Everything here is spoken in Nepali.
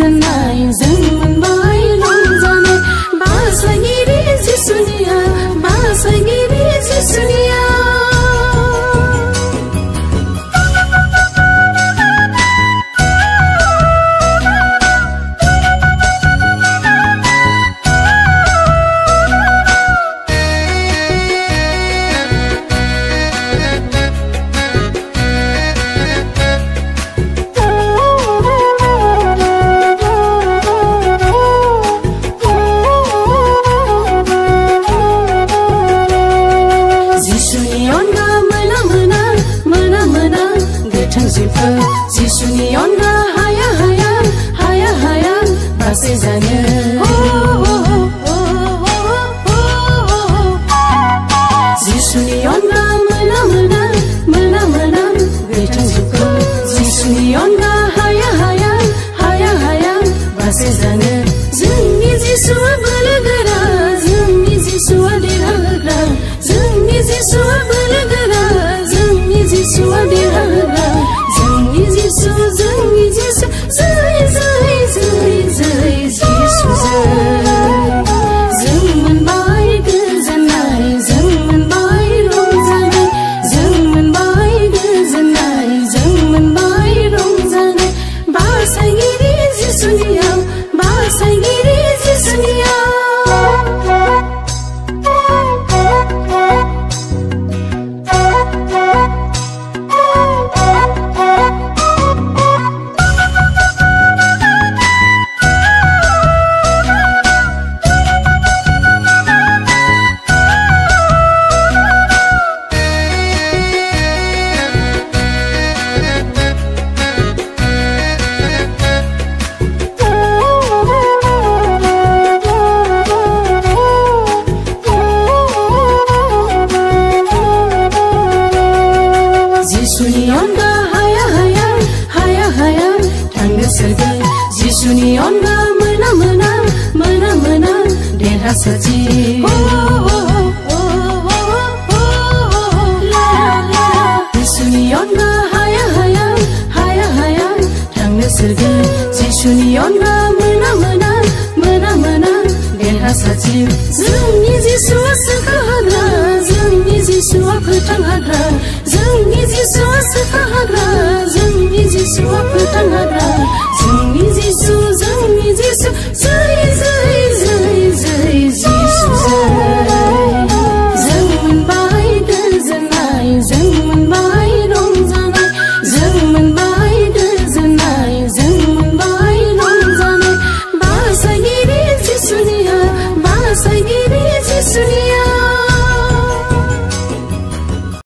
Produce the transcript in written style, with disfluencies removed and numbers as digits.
गोजोननाय जों मोनबाय रंजानाय बासायगिरि जिसुनिया बासायगिरि जिसुनिया जिसुनि अनगा हाया हाया हाया हाया बासे जानो जिसुनि अनगा मोना मोना मोना मोना गैथांजोबखौ जिसुनि अनगा हाया हाया हाया हाया बासे जानो जोंनि जिसुआ बोलोगोरा जोंनि जिसुआ देरहाग्रा जोंनि जिसुआ बोलोगोरा जोंनि जिसुआ देरहाग्रा जोंनि जिसु जय जय जय जय जिसु जय जों मोनबाय गोजोननाय जों मोनबाय रंजानाय जों मोनबाय गोजोननाय जों मोनबाय रंजानाय बासायगिरि जिसुनियाव बासायगिरि जिसुनियाव जिसुनि अनगा हाया हाया हाया हाया थांनो सोरगोन जिसुनि अनगा मोना मोना मोना मोना देरहासारथि जिसुनि अनगा हाया हाया हाया हाया थांनो सोरगोन जिसुनि अनगा मोना मोना मोना मोना देरहासारथि जोंनि जिसुआ सोखाहाग्रा जोंनि जिसुआ फोथांहाग्रा जोंनि जिसुआ सोखाहाग्रा जोंनि जिसुआ फोथांहाग्रा